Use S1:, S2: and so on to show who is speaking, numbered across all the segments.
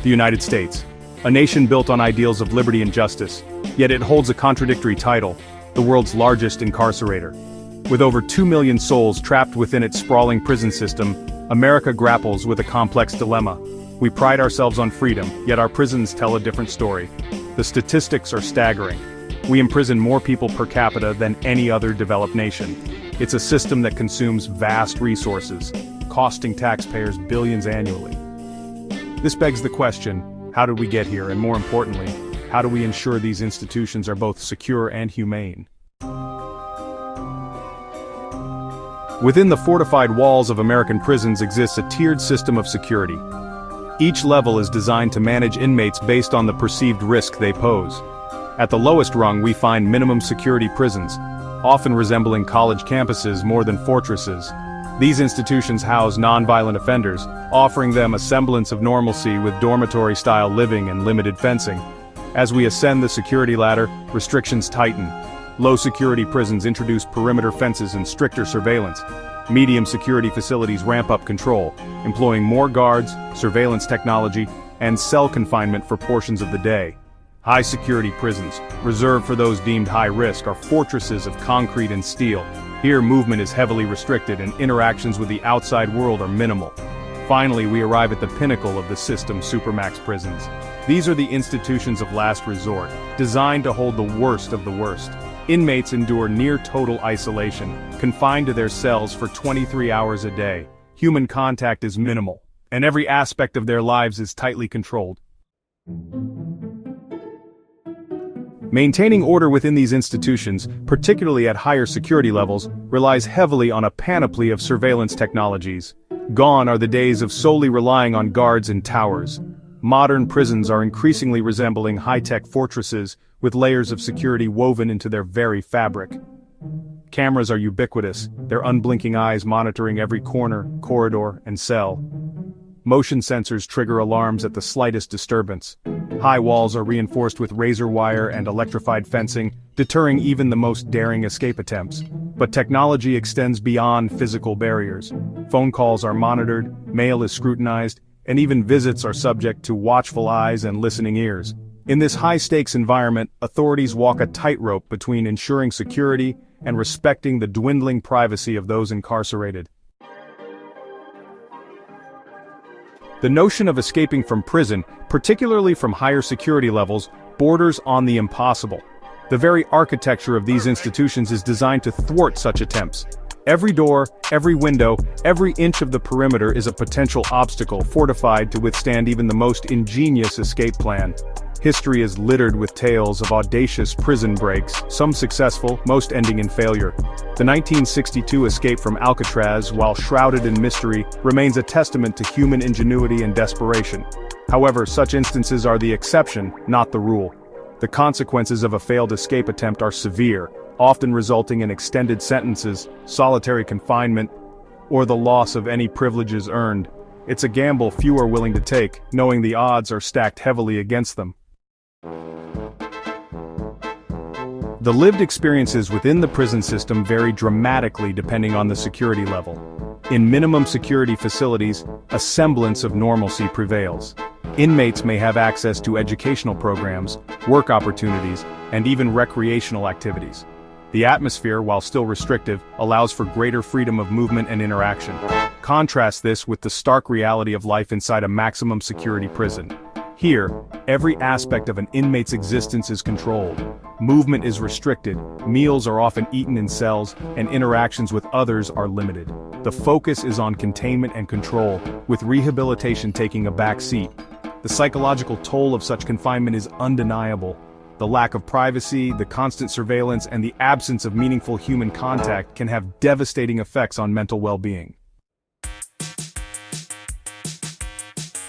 S1: The United States, a nation built on ideals of liberty and justice, yet it holds a contradictory title, the world's largest incarcerator. With over 2 million souls trapped within its sprawling prison system, America grapples with a complex dilemma. We pride ourselves on freedom, yet our prisons tell a different story. The statistics are staggering. We imprison more people per capita than any other developed nation. It's a system that consumes vast resources, costing taxpayers billions annually. This begs the question, how did we get here, and more importantly, how do we ensure these institutions are both secure and humane? Within the fortified walls of American prisons exists a tiered system of security. Each level is designed to manage inmates based on the perceived risk they pose. At the lowest rung we find minimum security prisons, often resembling college campuses more than fortresses. These institutions house non-violent offenders, offering them a semblance of normalcy with dormitory-style living and limited fencing. As we ascend the security ladder, restrictions tighten. Low-security prisons introduce perimeter fences and stricter surveillance. Medium-security facilities ramp up control, employing more guards, surveillance technology, and cell confinement for portions of the day. High-security prisons, reserved for those deemed high-risk, are fortresses of concrete and steel. Here movement is heavily restricted and interactions with the outside world are minimal. Finally, we arrive at the pinnacle of the system, supermax prisons. These are the institutions of last resort, designed to hold the worst of the worst. Inmates endure near total isolation, confined to their cells for 23 hours a day. Human contact is minimal, and every aspect of their lives is tightly controlled. Maintaining order within these institutions, particularly at higher security levels, relies heavily on a panoply of surveillance technologies. Gone are the days of solely relying on guards and towers. Modern prisons are increasingly resembling high-tech fortresses, with layers of security woven into their very fabric. Cameras are ubiquitous, their unblinking eyes monitoring every corner, corridor, and cell. Motion sensors trigger alarms at the slightest disturbance. High walls are reinforced with razor wire and electrified fencing, deterring even the most daring escape attempts. But technology extends beyond physical barriers. Phone calls are monitored, mail is scrutinized, and even visits are subject to watchful eyes and listening ears. In this high-stakes environment, authorities walk a tightrope between ensuring security and respecting the dwindling privacy of those incarcerated. The notion of escaping from prison, particularly from higher security levels, borders on the impossible. The very architecture of these institutions is designed to thwart such attempts. Every door, every window, every inch of the perimeter is a potential obstacle fortified to withstand even the most ingenious escape plan. History is littered with tales of audacious prison breaks, some successful, most ending in failure. The 1962 escape from Alcatraz, while shrouded in mystery, remains a testament to human ingenuity and desperation. However, such instances are the exception, not the rule. The consequences of a failed escape attempt are severe, often resulting in extended sentences, solitary confinement, or the loss of any privileges earned. It's a gamble few are willing to take, knowing the odds are stacked heavily against them. The lived experiences within the prison system vary dramatically depending on the security level. In minimum security facilities, a semblance of normalcy prevails. Inmates may have access to educational programs, work opportunities, and even recreational activities. The atmosphere, while still restrictive, allows for greater freedom of movement and interaction. Contrast this with the stark reality of life inside a maximum security prison. Here, every aspect of an inmate's existence is controlled. Movement is restricted, meals are often eaten in cells, and interactions with others are limited. The focus is on containment and control, with rehabilitation taking a back seat. The psychological toll of such confinement is undeniable. The lack of privacy, the constant surveillance, and the absence of meaningful human contact can have devastating effects on mental well-being.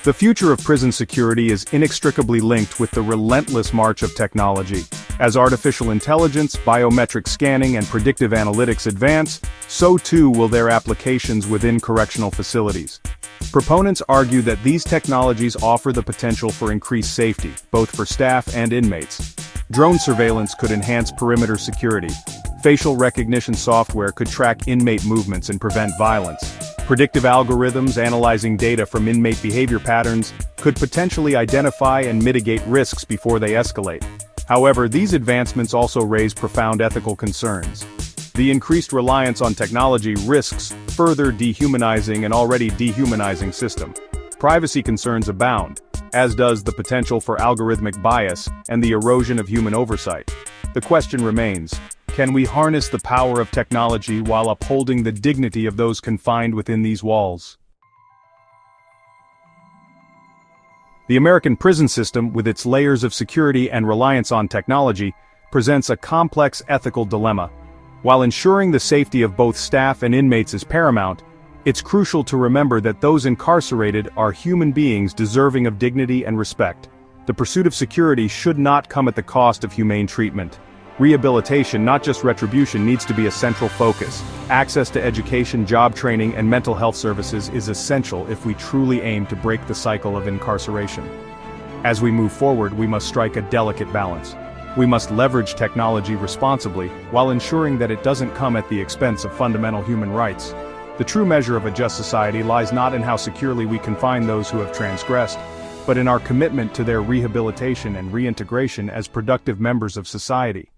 S1: The future of prison security is inextricably linked with the relentless march of technology. As artificial intelligence, biometric scanning, and predictive analytics advance, so too will their applications within correctional facilities. Proponents argue that these technologies offer the potential for increased safety, both for staff and inmates. Drone surveillance could enhance perimeter security. Facial recognition software could track inmate movements and prevent violence. Predictive algorithms analyzing data from inmate behavior patterns could potentially identify and mitigate risks before they escalate. However, these advancements also raise profound ethical concerns. The increased reliance on technology risks further dehumanizing an already dehumanizing system. Privacy concerns abound, as does the potential for algorithmic bias and the erosion of human oversight. The question remains, can we harness the power of technology while upholding the dignity of those confined within these walls? The American prison system, with its layers of security and reliance on technology, presents a complex ethical dilemma. While ensuring the safety of both staff and inmates is paramount, it's crucial to remember that those incarcerated are human beings deserving of dignity and respect. The pursuit of security should not come at the cost of humane treatment. Rehabilitation, not just retribution, needs to be a central focus. Access to education, job training, and mental health services is essential if we truly aim to break the cycle of incarceration. As we move forward, we must strike a delicate balance. We must leverage technology responsibly, while ensuring that it doesn't come at the expense of fundamental human rights. The true measure of a just society lies not in how securely we confine those who have transgressed, but in our commitment to their rehabilitation and reintegration as productive members of society.